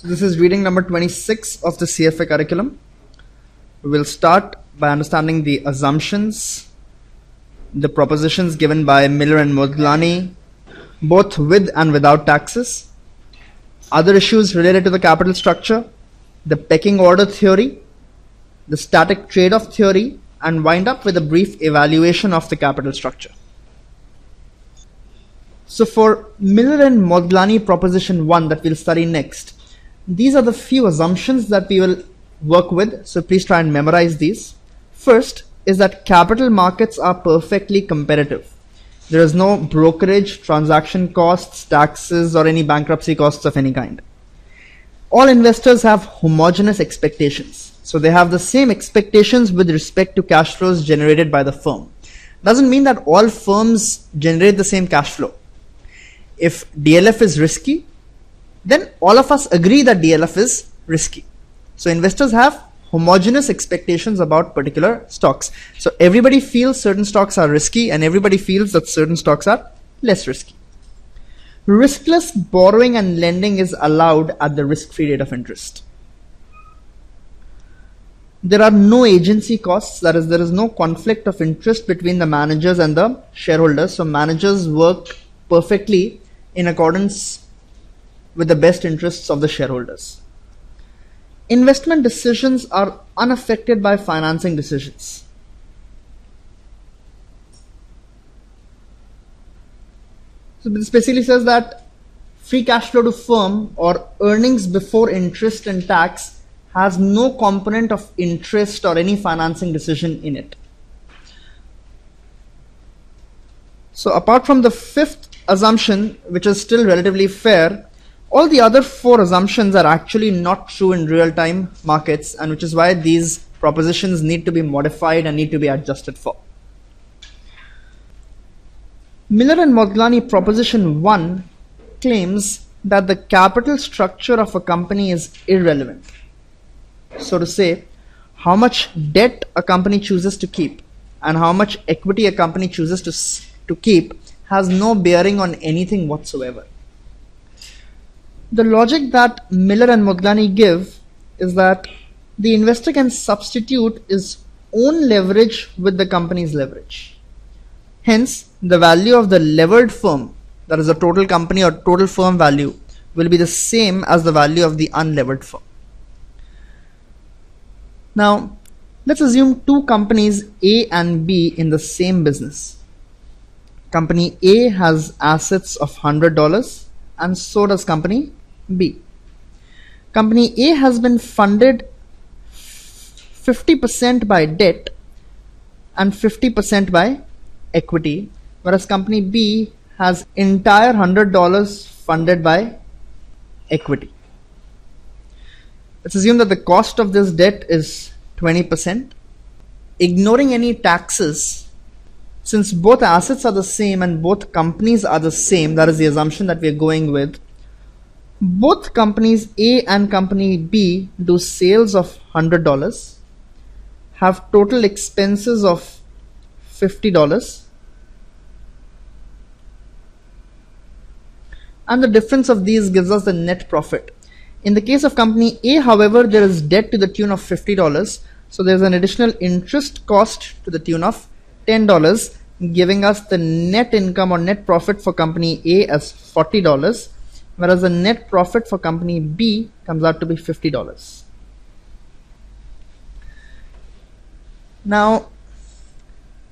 So this is reading number 26 of the CFA curriculum. We will start by understanding the assumptions, the propositions given by Miller and Modglani, both with and without taxes, other issues related to the capital structure, the pecking order theory, the static trade-off theory, and wind up with a brief evaluation of the capital structure. So for Miller and Modglani proposition 1 that we'll study next, these are the few assumptions that we will work with, so please try and memorize these. First is that capital markets are perfectly competitive. There is no brokerage, transaction costs, taxes, or any bankruptcy costs of any kind. All investors have homogeneous expectations. So they have the same expectations with respect to cash flows generated by the firm. Doesn't mean that all firms generate the same cash flow. If DLF is risky, then all of us agree that DLF is risky. So investors have homogeneous expectations about particular stocks. So everybody feels certain stocks are risky and everybody feels that certain stocks are less risky. Riskless borrowing and lending is allowed at the risk-free rate of interest. There are no agency costs, that is, there is no conflict of interest between the managers and the shareholders. So managers work perfectly in accordance with the best interests of the shareholders. Investment decisions are unaffected by financing decisions. So this basically says that free cash flow to firm or earnings before interest and tax has no component of interest or any financing decision in it. So apart from the fifth assumption, which is still relatively fair, all the other four assumptions are actually not true in real-time markets, and which is why these propositions need to be modified and need to be adjusted for. Miller and Modglani proposition 1 claims that the capital structure of a company is irrelevant. So to say, how much debt a company chooses to keep and how much equity a company chooses to keep has no bearing on anything whatsoever. The logic that Miller and Modglani give is that the investor can substitute his own leverage with the company's leverage. Hence, the value of the levered firm, that is the total company or total firm value, will be the same as the value of the unlevered firm. Now, let's assume two companies A and B in the same business. Company A has assets of $100 and so does company B. Company A has been funded 50% by debt and 50% by equity, whereas company B has entire $100 funded by equity. Let's assume that the cost of this debt is 20%. Ignoring any taxes, since both assets are the same and both companies are the same, that is the assumption that we are going with, both companies A and company B do sales of $100, have total expenses of $50, and the difference of these gives us the net profit. In the case of company A, however, there is debt to the tune of $50, so there is an additional interest cost to the tune of $10, giving us the net income or net profit for company A as $40, whereas the net profit for company B comes out to be $50. Now,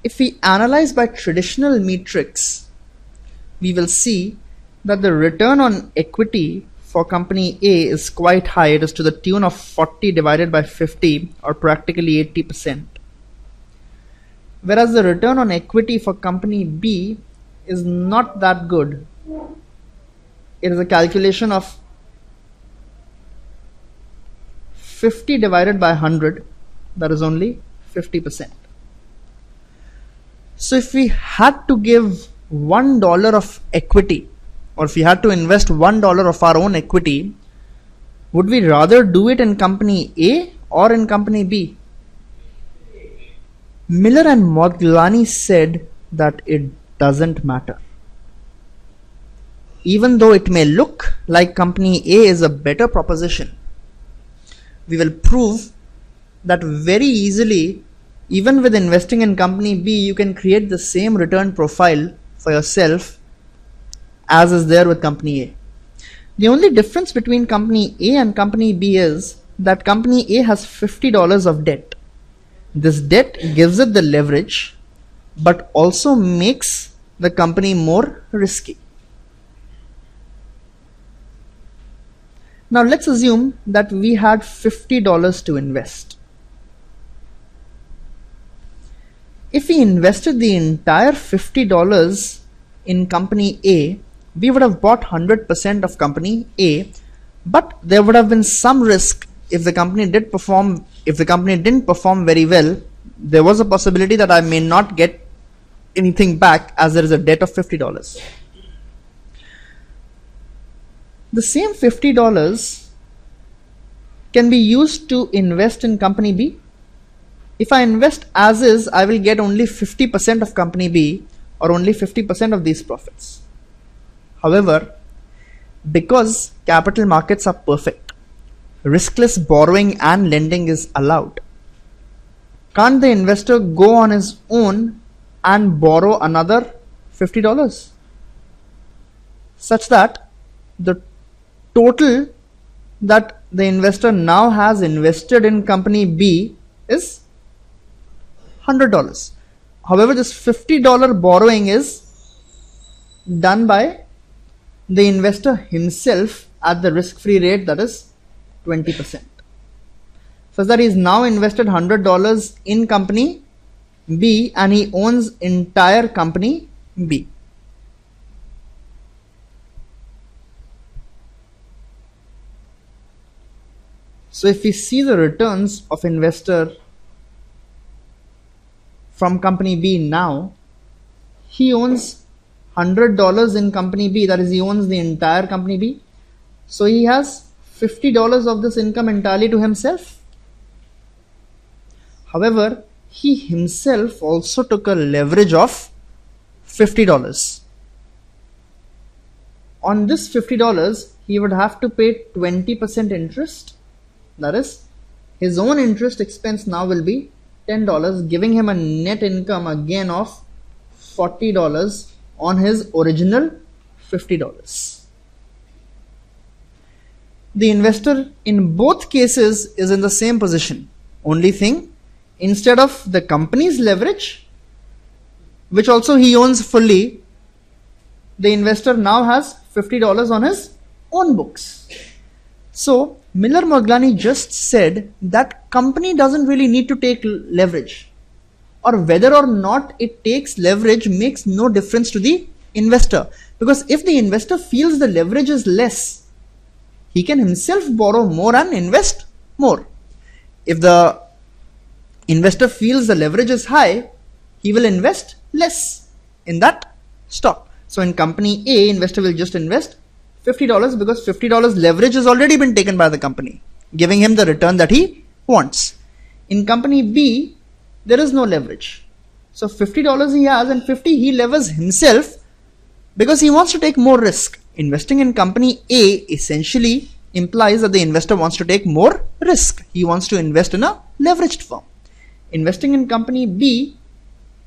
if we analyze by traditional metrics, we will see that the return on equity for company A is quite high. It is to the tune of 40 divided by 50, or practically 80%. Whereas the return on equity for company B is not that good. It is a calculation of 50 divided by 100, that is only 50%. So if we had to give $1 of equity, or if we had to invest $1 of our own equity, would we rather do it in company A or in company B? Miller and Modglani said that it doesn't matter. even though it may look like company A is a better proposition, we will prove that very easily, even with investing in company B, you can create the same return profile for yourself as is there with company A. The only difference between company A and company B is that company A has $50 of debt. This debt gives it the leverage, but also makes the company more risky. Now let's assume that we had $50 to invest. If we invested the entire $50 in company A, we would have bought 100% of company A, but there would have been some risk if the company didn't perform very well. There was a possibility that I may not get anything back as there is a debt of $50. The same $50 can be used to invest in company B. If I invest as is, I will get only 50% of company B, or only 50% of these profits. However, because capital markets are perfect, riskless borrowing and lending is allowed. Can't the investor go on his own and borrow another $50 such that the total that the investor now has invested in company B is $100? However, this $50 borrowing is done by the investor himself at the risk-free rate, that is 20%. Such that he is now invested $100 in company B and he owns entire company B. So if we see the returns of investor from company B now, he owns $100 in company B, that is, he owns the entire company B. So he has $50 of this income entirely to himself. However, he himself also took a leverage of $50. On this $50, he would have to pay 20% interest. That is, his own interest expense now will be $10, giving him a net income again of $40 on his original $50. The investor in both cases is in the same position. Only thing, instead of the company's leverage, which also he owns fully, the investor now has $50 on his own books. So Miller-Moglani just said that company doesn't really need to take leverage, or whether or not it takes leverage makes no difference to the investor, because if the investor feels the leverage is less, he can himself borrow more and invest more. If the investor feels the leverage is high, he will invest less in that stock. So in company A, investor will just invest $50 because $50 leverage has already been taken by the company, giving him the return that he wants. In company B, there is no leverage. So $50 he has, and 50 he levers himself because he wants to take more risk. Investing in company A essentially implies that the investor wants to take more risk. He wants to invest in a leveraged firm. Investing in company B,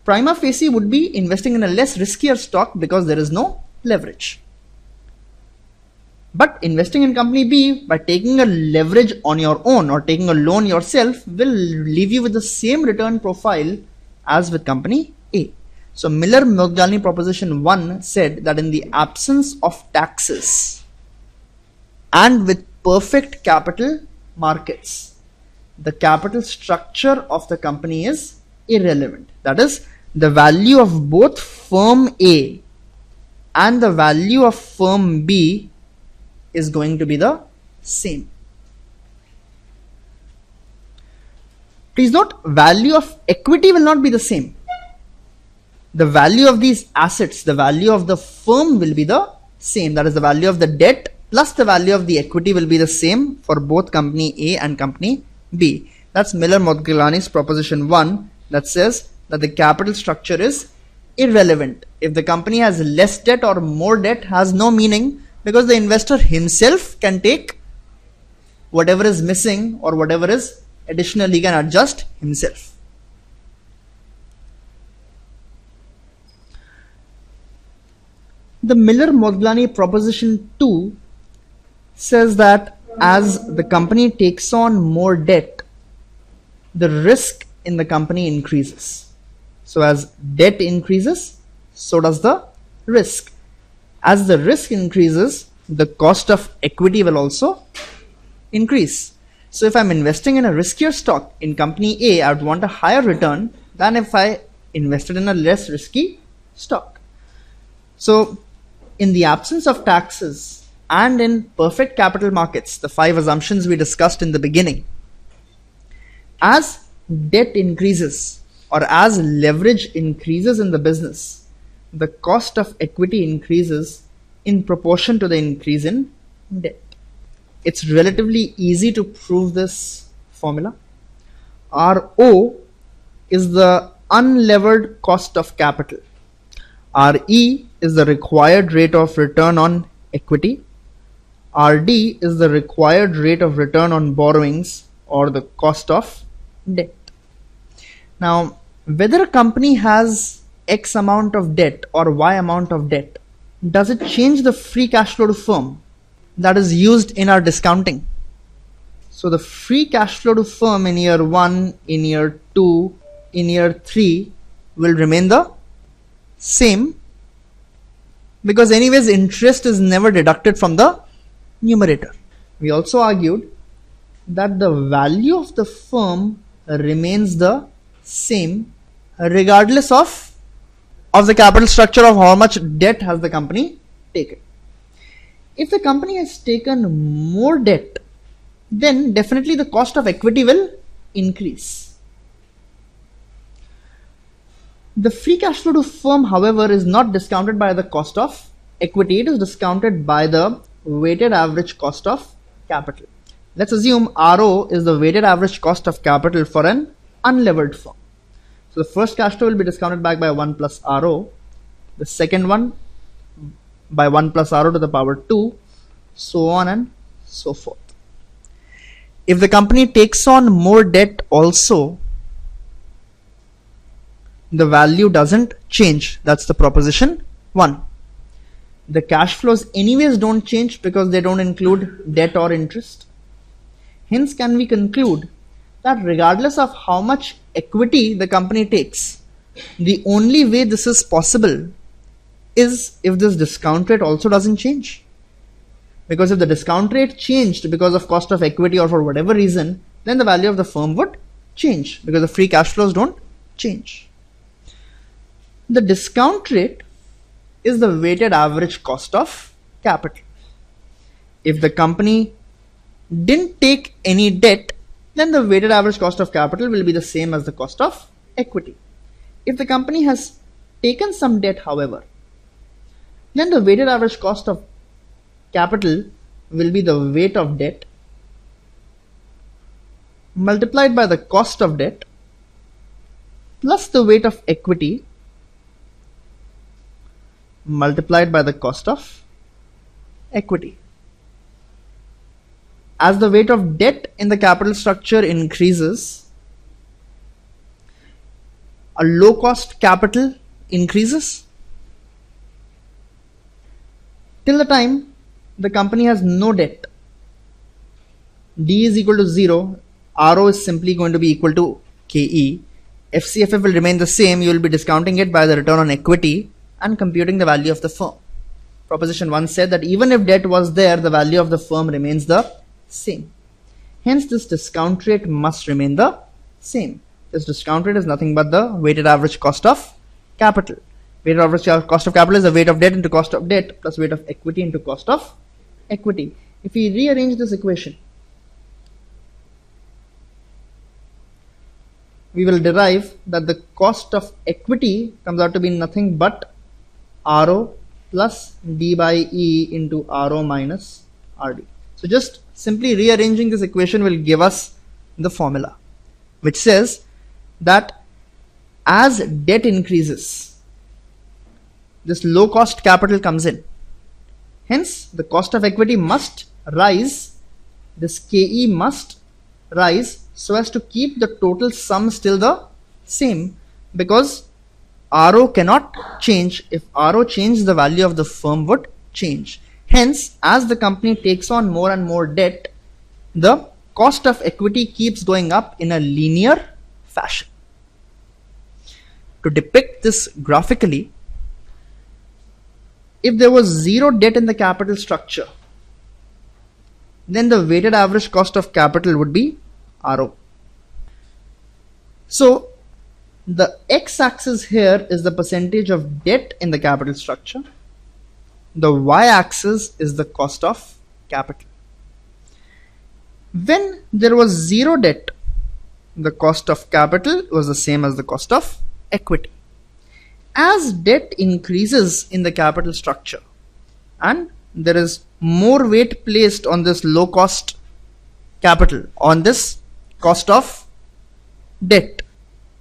prima facie, would be investing in a less riskier stock because there is no leverage. But investing in company B by taking a leverage on your own or taking a loan yourself will leave you with the same return profile as with company A. So Miller-Moglani proposition 1 said that in the absence of taxes and with perfect capital markets, the capital structure of the company is irrelevant. That is, the value of both firm A and the value of firm B is going to be the same. Please note, value of equity will not be the same. The value of these assets, the value of the firm will be the same. That is, the value of the debt plus the value of the equity will be the same for both company A and company B. That's Miller-Moglani's proposition 1 that says that the capital structure is irrelevant. If the company has less debt or more debt has no meaning, because the investor himself can take whatever is missing or whatever is additional, he can adjust himself. The Miller-Modglani proposition 2 says that as the company takes on more debt, the risk in the company increases. So as debt increases, so does the risk. As the risk increases, the cost of equity will also increase. So if I'm investing in a riskier stock in company A, I would want a higher return than if I invested in a less risky stock. So in the absence of taxes and in perfect capital markets, the 5 assumptions we discussed in the beginning, as debt increases or as leverage increases in the business, the cost of equity increases in proportion to the increase in debt. It's relatively easy to prove this formula. RO is the unlevered cost of capital. RE is the required rate of return on equity. RD is the required rate of return on borrowings or the cost of debt. Now, whether a company has X amount of debt or Y amount of debt, does it change the free cash flow to firm that is used in our discounting? So the free cash flow to firm in year 1, in year 2, in year 3 will remain the same, because anyways interest is never deducted from the numerator. We also argued that the value of the firm remains the same regardless of the capital structure of how much debt has the company taken. If the company has taken more debt, then definitely the cost of equity will increase. The free cash flow to firm, however, is not discounted by the cost of equity. It is discounted by the weighted average cost of capital. Let's assume RO is the weighted average cost of capital for an unlevered firm. So the first cash flow will be discounted back by 1 plus RO, the second one by 1 plus RO to the power 2, so on and so forth. If the company takes on more debt also, the value doesn't change. That's the proposition 1. The cash flows anyways don't change because they don't include debt or interest. Hence, can we conclude that regardless of how much equity the company takes, the only way this is possible is if this discount rate also doesn't change. Because if the discount rate changed because of cost of equity or for whatever reason, then the value of the firm would change because the free cash flows don't change. The discount rate is the weighted average cost of capital. If the company didn't take any debt, then the weighted average cost of capital will be the same as the cost of equity. If the company has taken some debt, however, then the weighted average cost of capital will be the weight of debt multiplied by the cost of debt plus the weight of equity multiplied by the cost of equity. As the weight of debt in the capital structure increases, a low cost capital increases till the time the company has no debt. D is equal to 0, RO is simply going to be equal to KE. FCFF will remain the same. You will be discounting it by the return on equity and computing the value of the firm. Proposition 1 said that even if debt was there, the value of the firm remains the same. Hence, this discount rate must remain the same. This discount rate is nothing but the weighted average cost of capital. Weighted average cost of capital is the weight of debt into cost of debt plus weight of equity into cost of equity. If we rearrange this equation, we will derive that the cost of equity comes out to be nothing but RO plus D by E into RO minus RD. So just simply rearranging this equation will give us the formula, which says that as debt increases, this low cost capital comes in. Hence, the cost of equity must rise, this KE must rise so as to keep the total sum still the same, because RO cannot change. If RO changed, the value of the firm would change. Hence, as the company takes on more and more debt, the cost of equity keeps going up in a linear fashion. To depict this graphically, if there was zero debt in the capital structure, then the weighted average cost of capital would be RO. So the x-axis here is the percentage of debt in the capital structure. The y-axis is the cost of capital. When there was zero debt, the cost of capital was the same as the cost of equity. As debt increases in the capital structure and there is more weight placed on this low cost capital, on this cost of debt,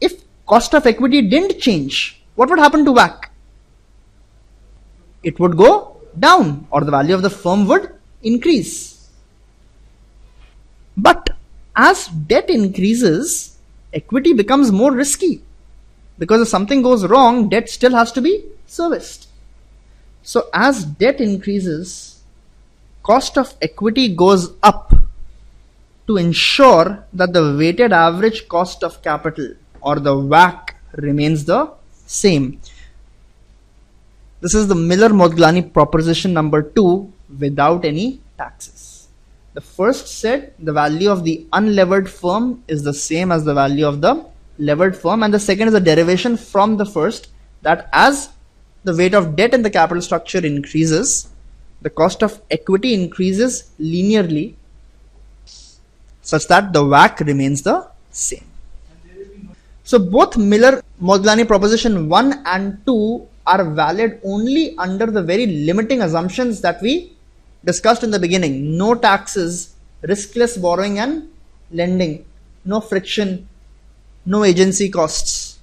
if cost of equity didn't change, what would happen to WACC? It would go down, or the value of the firm would increase. But as debt increases, equity becomes more risky, because if something goes wrong, debt still has to be serviced. So as debt increases, cost of equity goes up to ensure that the weighted average cost of capital, or the WACC, remains the same. This is the Miller-Modglani proposition number 2 without any taxes. The first said the value of the unlevered firm is the same as the value of the levered firm, and the second is a derivation from the first, that as the weight of debt in the capital structure increases, the cost of equity increases linearly such that the WACC remains the same. So both Miller-Modglani proposition 1 and 2 are valid only under the very limiting assumptions that we discussed in the beginning. No taxes, riskless borrowing and lending, no friction, no agency costs.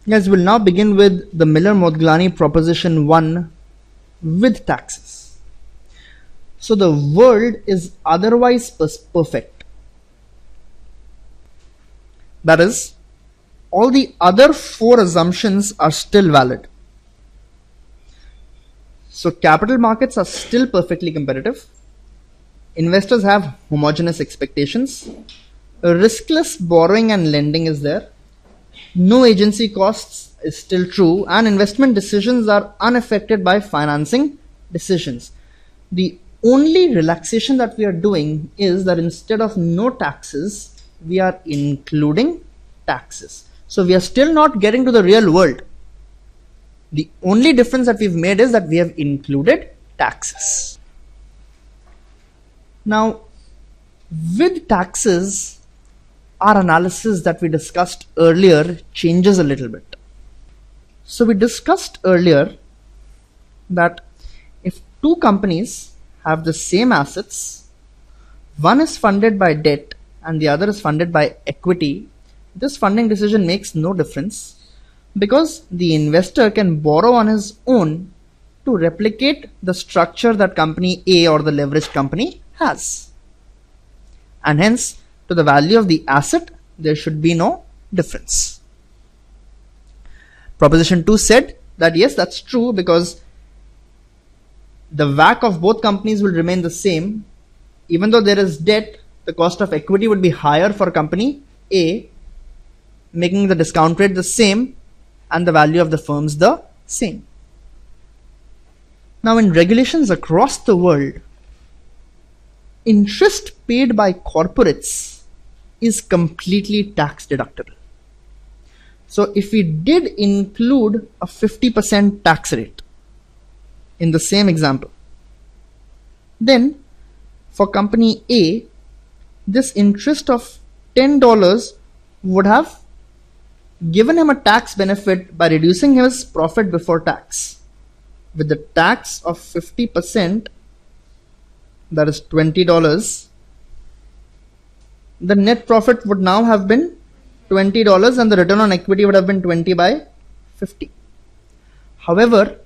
Guys, we'll now begin with the Miller-Modglani proposition 1 with taxes. So the world is otherwise perfect. That is, all the other 4 assumptions are still valid. So capital markets are still perfectly competitive. Investors have homogeneous expectations. Riskless borrowing and lending is there. No agency costs is still true, and investment decisions are unaffected by financing decisions. The only relaxation that we are doing is that instead of no taxes, we are including taxes. So we are still not getting to the real world. The only difference that we've made is that we have included taxes. Now, with taxes, our analysis that we discussed earlier changes a little bit. So we discussed earlier that if 2 companies have the same assets, one is funded by debt and the other is funded by equity, this funding decision makes no difference, because the investor can borrow on his own to replicate the structure that company A or the leveraged company has. And hence, to the value of the asset, there should be no difference. Proposition 2 said that yes, that's true, because the WACC of both companies will remain the same. Even though there is debt, the cost of equity would be higher for company A, making the discount rate the same and the value of the firms the same. Now, in regulations across the world, interest paid by corporates is completely tax deductible. So if we did include a 50% tax rate in the same example, then for company A, this interest of $10 would have given him a tax benefit by reducing his profit before tax. With the tax of 50%, that is $20, the net profit would now have been $20 and the return on equity would have been 20 by 50. However,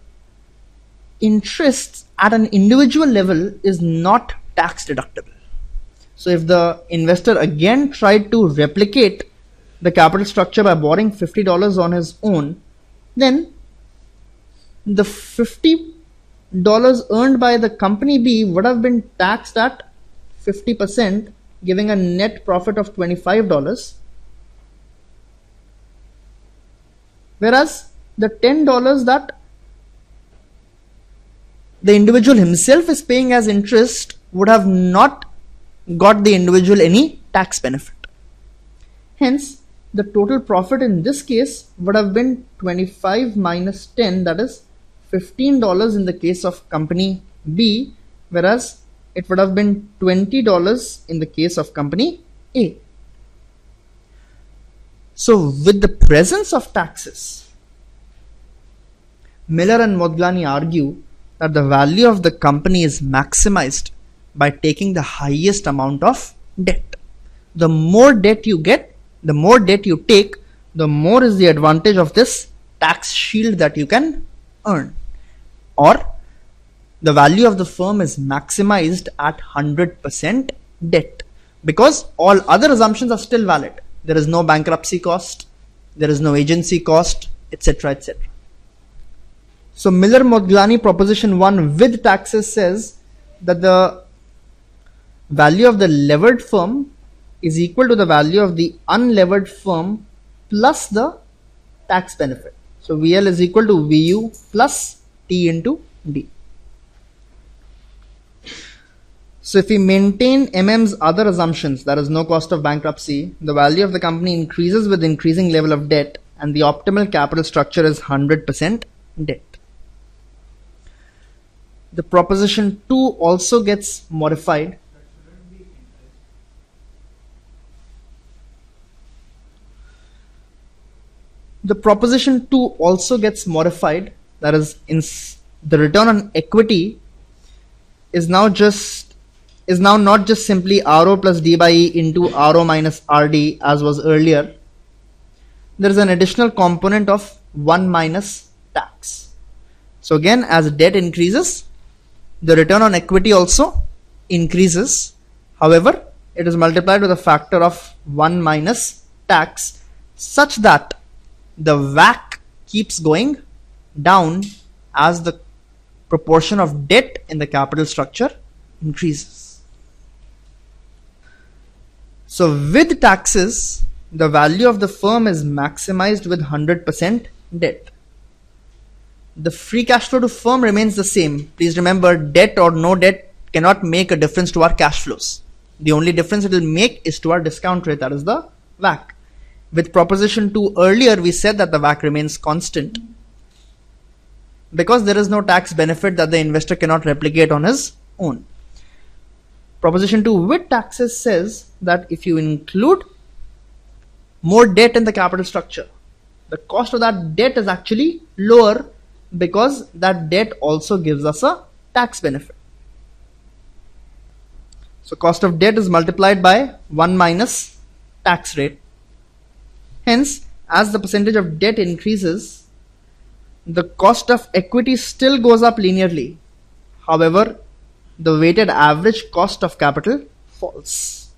interest at an individual level is not tax deductible. So if the investor again tried to replicate the capital structure by borrowing $50 on his own, then the $50 earned by the company B would have been taxed at 50%, giving a net profit of $25. Whereas the $10 that the individual himself is paying as interest would have not got the individual any tax benefit. Hence, the total profit in this case would have been 25 minus 10, that is $15 in the case of company B, whereas it would have been $20 in the case of company A. So with the presence of taxes, Miller and Modglani argue that the value of the company is maximized by taking the highest amount of debt. The more debt you get, the more debt you take, the more is the advantage of this tax shield that you can earn. Or the value of the firm is maximized at 100% debt, because all other assumptions are still valid. There is no bankruptcy cost, there is no agency cost, etc., etc. So Miller-Modglani proposition 1 with taxes says that the value of the levered firm is equal to the value of the unlevered firm plus the tax benefit. So VL is equal to VU plus T into D. So if we maintain MM's other assumptions, there is no cost of bankruptcy, the value of the company increases with increasing level of debt, and the optimal capital structure is 100% debt. The proposition 2 also gets modified. The proposition 2 also gets modified, that is, the return on equity is now not just simply RO plus D by E into RO minus RD as was earlier. There is an additional component of 1 minus tax. So again, as debt increases, the return on equity also increases. However, it is multiplied with a factor of 1 minus tax, such that the WACC keeps going down as the proportion of debt in the capital structure increases. So with taxes, the value of the firm is maximized with 100% debt. The free cash flow to firm remains the same. Please remember, debt or no debt cannot make a difference to our cash flows. The only difference it will make is to our discount rate, that is the WACC. With proposition 2 earlier, we said that the WACC remains constant because there is no tax benefit that the investor cannot replicate on his own. Proposition 2 with taxes says that if you include more debt in the capital structure, the cost of that debt is actually lower because that debt also gives us a tax benefit. So cost of debt is multiplied by 1 minus tax rate. Hence, as the percentage of debt increases, the cost of equity still goes up linearly. However, the weighted average cost of capital falls.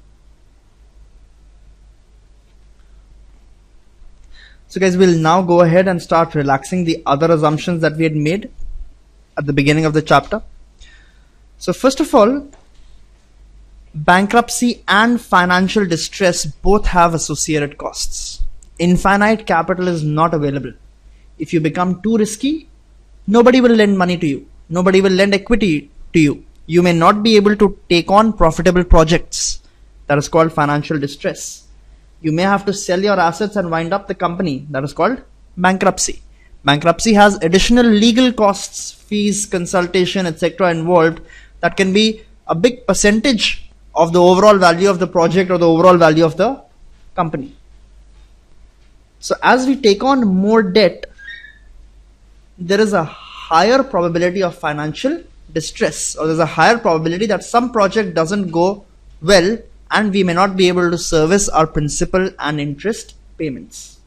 So guys, we'll now go ahead and start relaxing the other assumptions that we had made at the beginning of the chapter. So first of all, bankruptcy and financial distress both have associated costs. Infinite capital is not available. If you become too risky, nobody will lend money to you. Nobody will lend equity to you. You may not be able to take on profitable projects. That is called financial distress. You may have to sell your assets and wind up the company. That is called bankruptcy. Bankruptcy has additional legal costs, fees, consultation, etc. involved that can be a big percentage of the overall value of the project or the overall value of the company. So as we take on more debt, there is a higher probability of financial distress, or there's a higher probability that some project doesn't go well and we may not be able to service our principal and interest payments.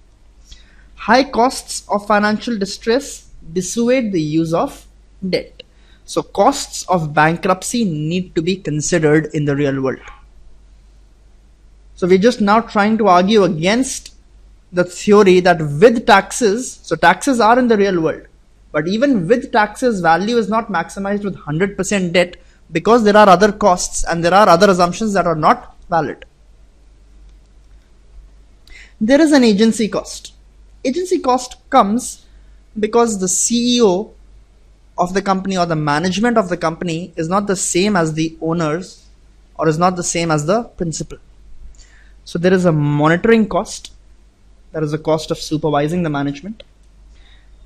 High costs of financial distress dissuade the use of debt. So costs of bankruptcy need to be considered in the real world. So we're just now trying to argue against the theory that with taxes, so taxes are in the real world, but even with taxes, value is not maximized with 100% debt because there are other costs and there are other assumptions that are not valid. There is an agency cost. Agency cost comes because the CEO of the company or the management of the company is not the same as the owners or is not the same as the principal. So there is a monitoring cost. There is a cost of supervising the management.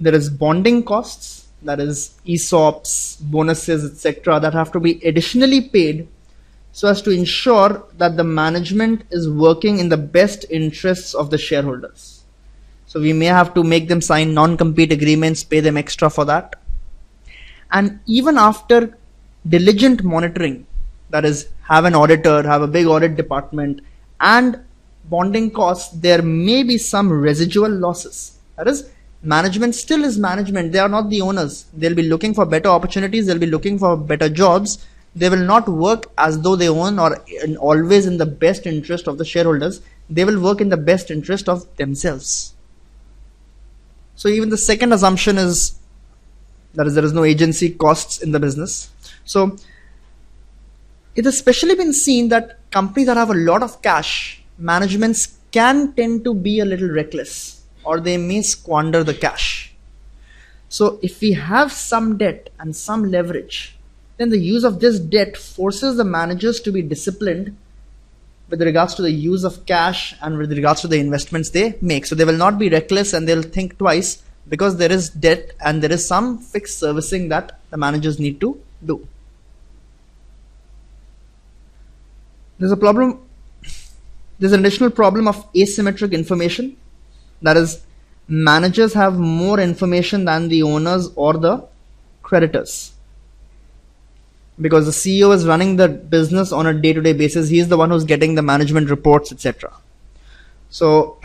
There is bonding costs, that is ESOPs, bonuses, etc. that have to be additionally paid so as to ensure that the management is working in the best interests of the shareholders. So we may have to make them sign non-compete agreements, pay them extra for that. And even after diligent monitoring, that is have an auditor, have a big audit department, and bonding costs, there may be some residual losses. That is, management still is management. They are not the owners. They'll be looking for better opportunities. They'll be looking for better jobs. They will not work as though they own or always in the best interest of the shareholders. They will work in the best interest of themselves. So even the second assumption is that there is no agency costs in the business. So it has especially been seen that companies that have a lot of cash, managements can tend to be a little reckless or they may squander the cash. So if we have some debt and some leverage, then the use of this debt forces the managers to be disciplined with regards to the use of cash and with regards to the investments they make. So they will not be reckless and they'll think twice because there is debt and there is some fixed servicing that the managers need to do. There's an additional problem of asymmetric information. That is, managers have more information than the owners or the creditors. Because the CEO is running the business on a day-to-day basis. He is the one who's getting the management reports, etc. So,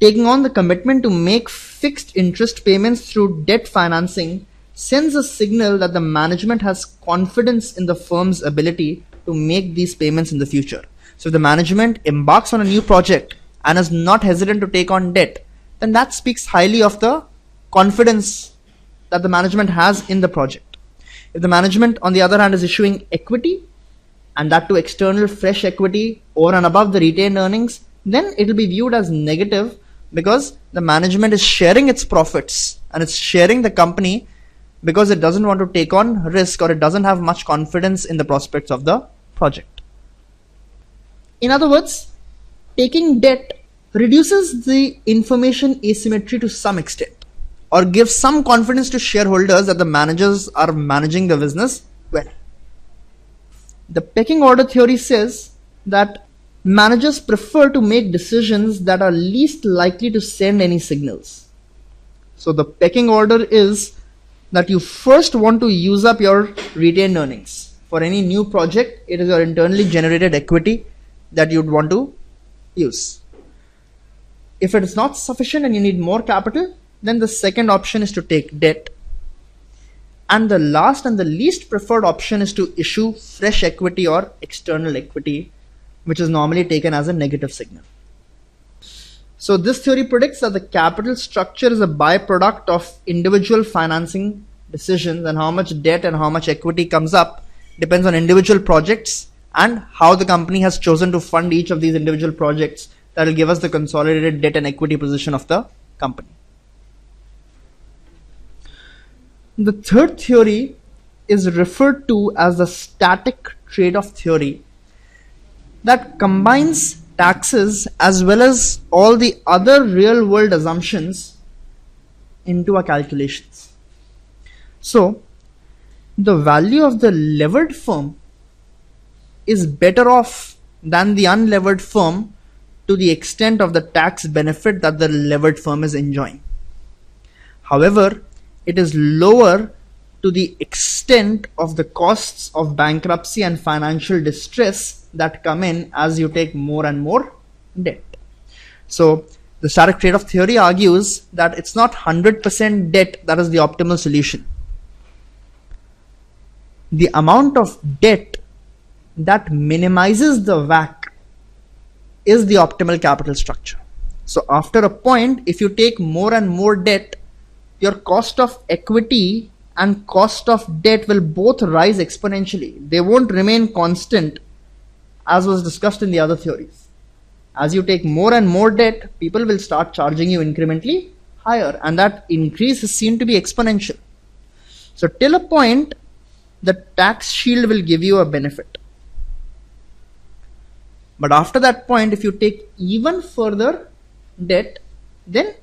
taking on the commitment to make fixed interest payments through debt financing sends a signal that the management has confidence in the firm's ability to make these payments in the future. So if the management embarks on a new project and is not hesitant to take on debt, then that speaks highly of the confidence that the management has in the project. If the management, on the other hand, is issuing equity, and that to external fresh equity over and above the retained earnings, then it will be viewed as negative because the management is sharing its profits and it's sharing the company because it doesn't want to take on risk or it doesn't have much confidence in the prospects of the project. In other words, taking debt reduces the information asymmetry to some extent or gives some confidence to shareholders that the managers are managing the business well. The pecking order theory says that managers prefer to make decisions that are least likely to send any signals. So the pecking order is that you first want to use up your retained earnings. For any new project, it is your internally generated equity that you'd want to use. If it is not sufficient and you need more capital, then the second option is to take debt. And the last and the least preferred option is to issue fresh equity or external equity, which is normally taken as a negative signal. So this theory predicts that the capital structure is a byproduct of individual financing decisions, and how much debt and how much equity comes up depends on individual projects and how the company has chosen to fund each of these individual projects. That will give us the consolidated debt and equity position of the company. The third theory is referred to as the static trade-off theory, that combines taxes as well as all the other real world assumptions into our calculations. So the value of the levered firm is better off than the unlevered firm to the extent of the tax benefit that the levered firm is enjoying. However, it is lower to the extent of the costs of bankruptcy and financial distress that come in as you take more and more debt. So The static trade-off theory argues that it's not 100% debt that is the optimal solution. The amount of debt that minimizes the WACC is the optimal capital structure. So after a point, if you take more and more debt, your cost of equity and cost of debt will both rise exponentially. They won't remain constant as was discussed in the other theories. As you take more and more debt, people will start charging you incrementally higher, and that increase is seen to be exponential. So till a point, the tax shield will give you a benefit. But after that point, if you take even further debt, then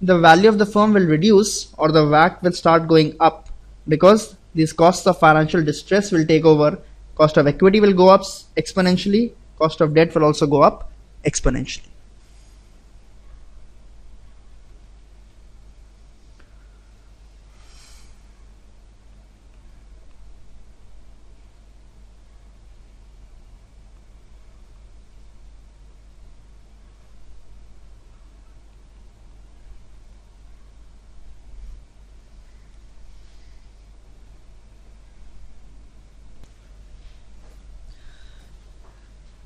the value of the firm will reduce, or the WACC will start going up, because these costs of financial distress will take over. Cost of equity will go up exponentially. Cost of debt will also go up exponentially.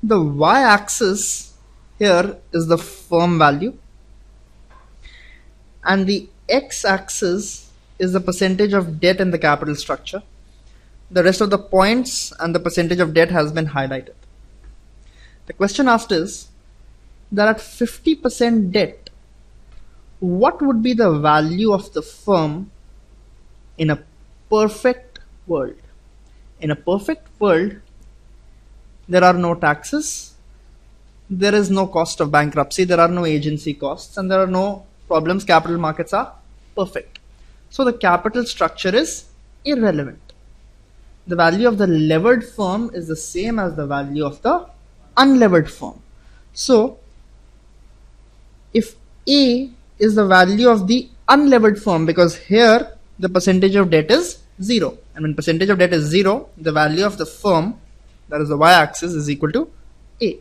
The y-axis here is the firm value, and the x-axis is the percentage of debt in the capital structure. The rest of the points and the percentage of debt has been highlighted. The question asked is that at 50% debt, what would be the value of the firm in a perfect world? In a perfect world, there are no taxes, there is no cost of bankruptcy, there are no agency costs, and there are no problems. Capital markets are perfect. So the capital structure is irrelevant. The value of the levered firm is the same as the value of the unlevered firm. So if A is the value of the unlevered firm, because here the percentage of debt is 0, and when percentage of debt is 0, the value of the firm, that is the y-axis, is equal to A.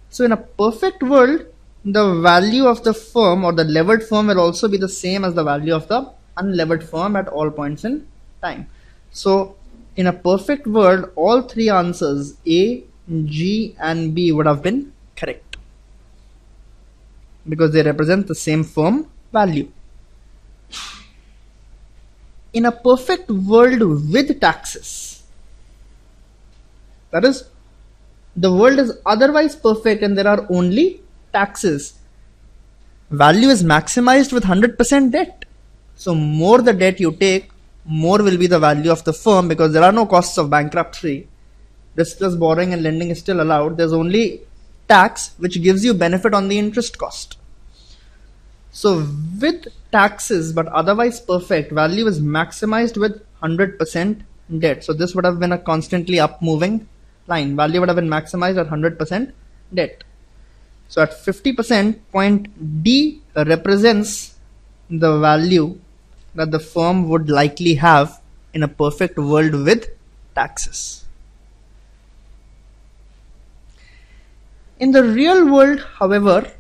So in a perfect world, the value of the firm or the levered firm will also be the same as the value of the unlevered firm at all points in time. So in a perfect world, all three answers, A, G and B, would have been correct, because they represent the same firm value. In a perfect world with taxes, that is, the world is otherwise perfect and there are only taxes, value is maximized with 100% debt. So more the debt you take, more will be the value of the firm, because there are no costs of bankruptcy. Riskless borrowing and lending is still allowed. There's only tax, which gives you benefit on the interest cost. So with taxes but otherwise perfect, value is maximized with 100% debt. So this would have been a constantly up moving line. Value would have been maximized at 100% debt. So at 50%, point D represents the value that the firm would likely have in a perfect world with taxes. In the real world, however,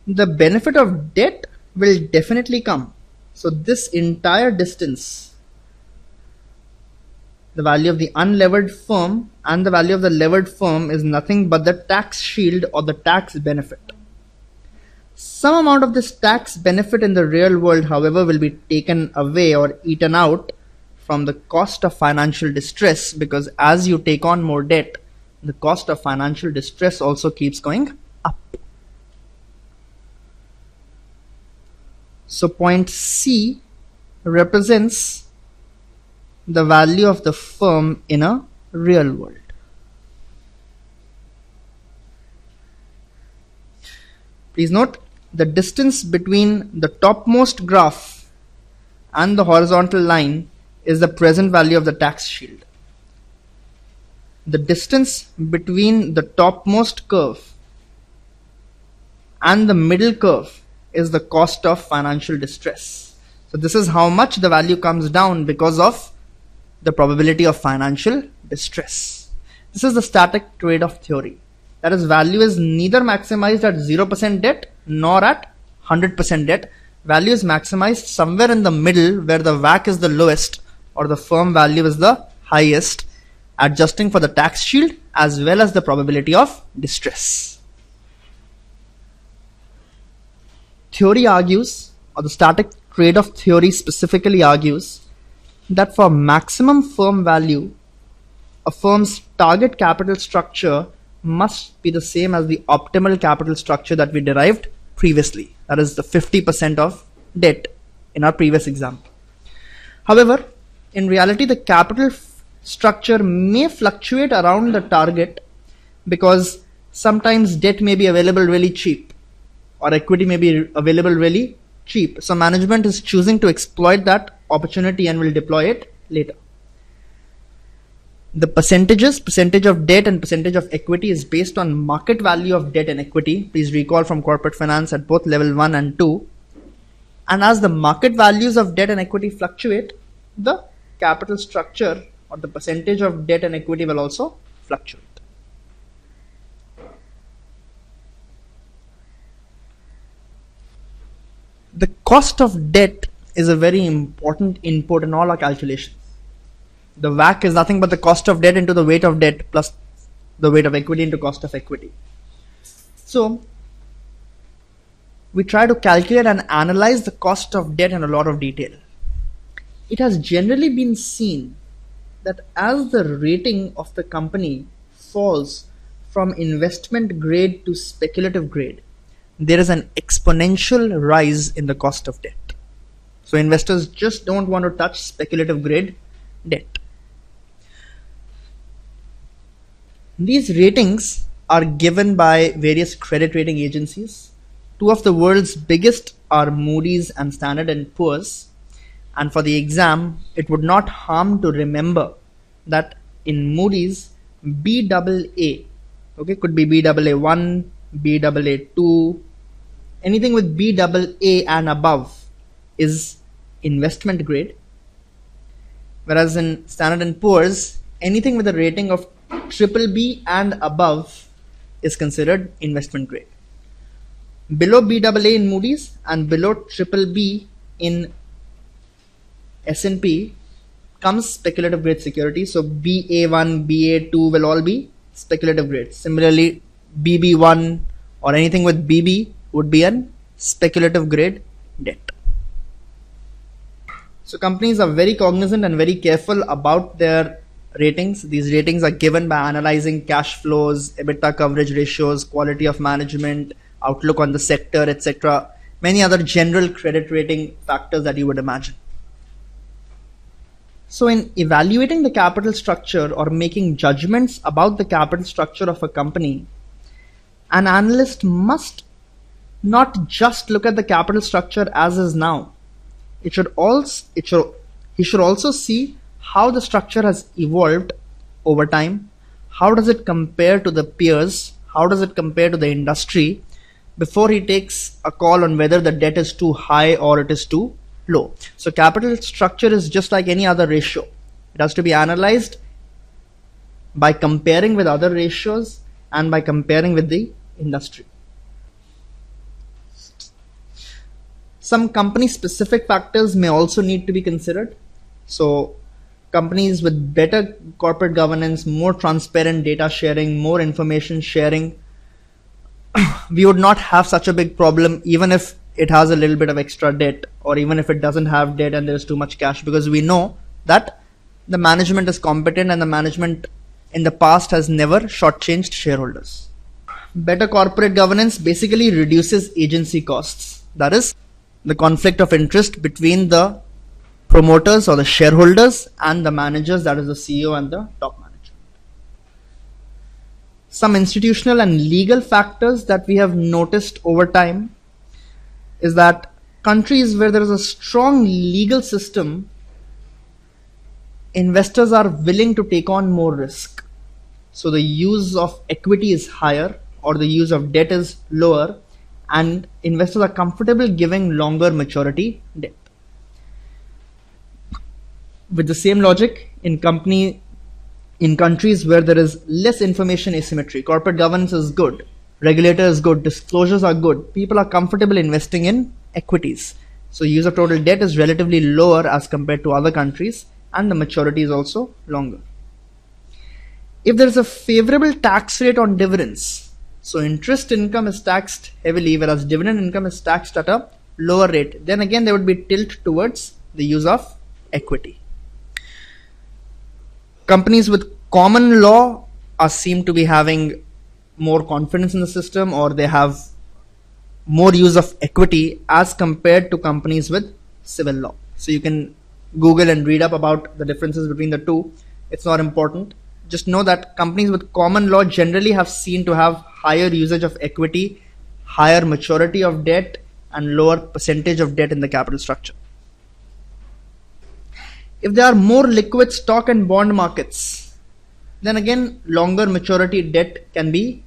the benefit of debt will definitely come. So this entire distance, the value of the unlevered firm and the value of the levered firm, is nothing but the tax shield or the tax benefit. Some amount of this tax benefit in the real world, however, will be taken away or eaten out from the cost of financial distress, because as you take on more debt, the cost of financial distress also keeps going up. So point C represents the value of the firm in a real world. Please note, the distance between the topmost graph and the horizontal line is the present value of the tax shield. The distance between the topmost curve and the middle curve is the cost of financial distress. So this is how much the value comes down because of the probability of financial distress. This is the static trade-off theory. That is, value is neither maximized at 0% debt nor at 100% debt. Value is maximized somewhere in the middle where the WACC is the lowest or the firm value is the highest, adjusting for the tax shield as well as the probability of distress. Theory argues, or the static trade-off theory specifically argues, that for maximum firm value, a firm's target capital structure must be the same as the optimal capital structure that we derived previously. That is the 50% of debt in our previous example. However, in reality, the capital structure may fluctuate around the target because sometimes debt may be available really cheap or equity may be available really cheap. So management is choosing to exploit that opportunity and will deploy it later. The percentage of debt and percentage of equity is based on market value of debt and equity. Please recall from corporate finance at both level 1 and 2. And as the market values of debt and equity fluctuate, the capital structure or the percentage of debt and equity will also fluctuate. The cost of debt is a very important input in all our calculations. The WACC is nothing but the cost of debt into the weight of debt plus the weight of equity into cost of equity. So we try to calculate and analyze the cost of debt in a lot of detail. It has generally been seen that as the rating of the company falls from investment grade to speculative grade, there is an exponential rise in the cost of debt. So investors just don't want to touch speculative grade debt. These ratings are given by various credit rating agencies. Two of the world's biggest are Moody's and Standard & Poor's. And for the exam, it would not harm to remember that in Moody's, BAA, okay, could be BAA1, BAA2, anything with BAA and above is investment grade. Whereas in Standard & Poor's, anything with a rating of BBB and above is considered investment grade. Below BAA in Moody's and below BBB in S&P comes speculative grade security. So BA1, BA2 will all be speculative grade. Similarly, BB1 or anything with BB would be an speculative grade debt. So companies are very cognizant and very careful about their ratings. These ratings are given by analyzing cash flows, EBITDA coverage ratios, quality of management, outlook on the sector, etc. Many other general credit rating factors that you would imagine. So in evaluating the capital structure or making judgments about the capital structure of a company, an analyst must not just look at the capital structure as is now. He should also see how the structure has evolved over time. How does it compare to the peers? How does it compare to the industry before he takes a call on whether the debt is too high or it is too low? So capital structure is just like any other ratio. It has to be analyzed by comparing with other ratios and by comparing with the industry. Some company specific factors may also need to be considered. So companies with better corporate governance, more transparent data sharing, more information sharing, we would not have such a big problem even if it has a little bit of extra debt or even if it doesn't have debt and there's too much cash, because we know that the management is competent and the management in the past has never shortchanged shareholders. Better corporate governance basically reduces agency costs. That is, the conflict of interest between the promoters or the shareholders and the managers, that is the CEO and the top management. Some institutional and legal factors that we have noticed over time is that countries where there is a strong legal system, investors are willing to take on more risk. So the use of equity is higher or the use of debt is lower, and investors are comfortable giving longer maturity debt. With the same logic, in company In countries where there is less information asymmetry, corporate governance is good, regulator is good, disclosures are good, people are comfortable investing in equities. So use of total debt is relatively lower as compared to other countries, and the maturity is also longer. If there is a favorable tax rate on dividends, so interest income is taxed heavily whereas dividend income is taxed at a lower rate, then again there would be tilt towards the use of equity. Companies with common law are seen to be having more confidence in the system, or they have more use of equity as compared to companies with civil law. So you can Google and read up about the differences between the two. It's not important. Just know that companies with common law generally have seen to have higher usage of equity, higher maturity of debt, and lower percentage of debt in the capital structure. If there are more liquid stock and bond markets, then again longer maturity debt can be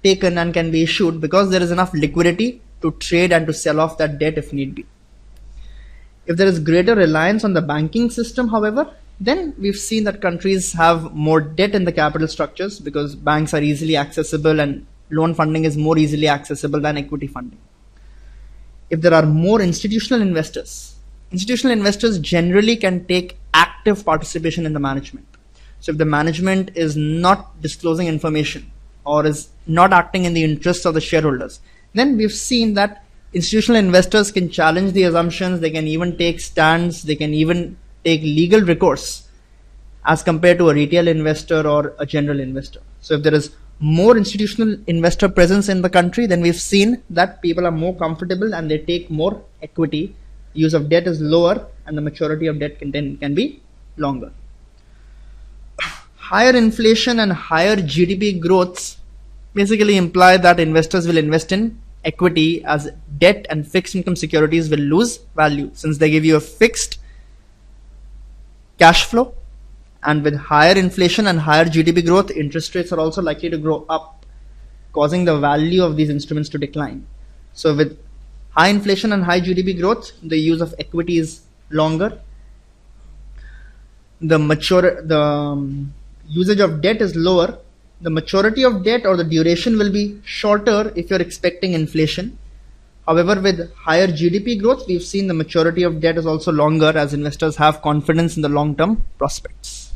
taken and can be issued because there is enough liquidity to trade and to sell off that debt if need be. If there is greater reliance on the banking system, however, then we've seen that countries have more debt in the capital structures because banks are easily accessible and loan funding is more easily accessible than equity funding. If there are more institutional investors generally can take active participation in the management. So if the management is not disclosing information or is not acting in the interests of the shareholders, then we've seen that institutional investors can challenge the assumptions, they can even take stands, they can even take legal recourse as compared to a retail investor or a general investor. So if there is more institutional investor presence in the country, then we've seen that people are more comfortable and they take more equity. Use of debt is lower and the maturity of debt can be longer. Higher inflation and higher GDP growths basically imply that investors will invest in equity as debt and fixed income securities will lose value since they give you a fixed cash flow, and with higher inflation and higher GDP growth, interest rates are also likely to grow up, causing the value of these instruments to decline. So with high inflation and high GDP growth, the use of equity is longer. The usage of debt is lower. The maturity of debt or the duration will be shorter if you're expecting inflation. However, with higher GDP growth, we've seen the maturity of debt is also longer as investors have confidence in the long-term prospects.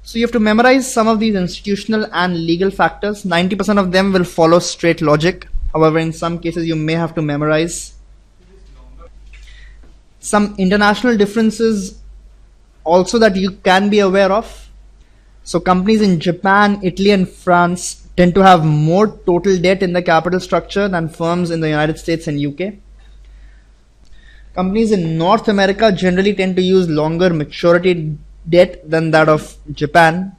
So you have to memorize some of these institutional and legal factors. 90% of them will follow straight logic. However, in some cases, you may have to memorize some international differences also that you can be aware of. So companies in Japan, Italy, and France tend to have more total debt in the capital structure than firms in the United States and UK. Companies in North America generally tend to use longer maturity debt than that of Japan.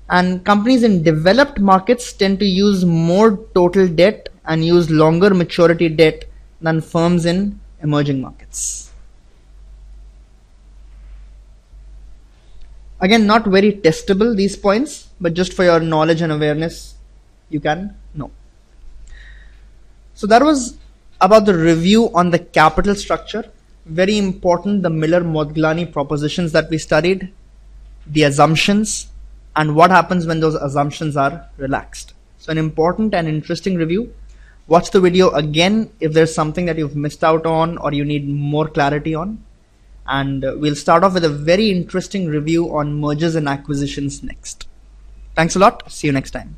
And companies in developed markets tend to use more total debt and use longer maturity debt than firms in emerging markets. Again, not very testable, these points, but just for your knowledge and awareness, you can know. So that was about the review on the capital structure. Very important, the Miller-Modigliani propositions that we studied, the assumptions, and what happens when those assumptions are relaxed. So an important and interesting review. Watch the video again if there's something that you've missed out on or you need more clarity on. And we'll start off with a very interesting review on mergers and acquisitions next. Thanks a lot. See you next time.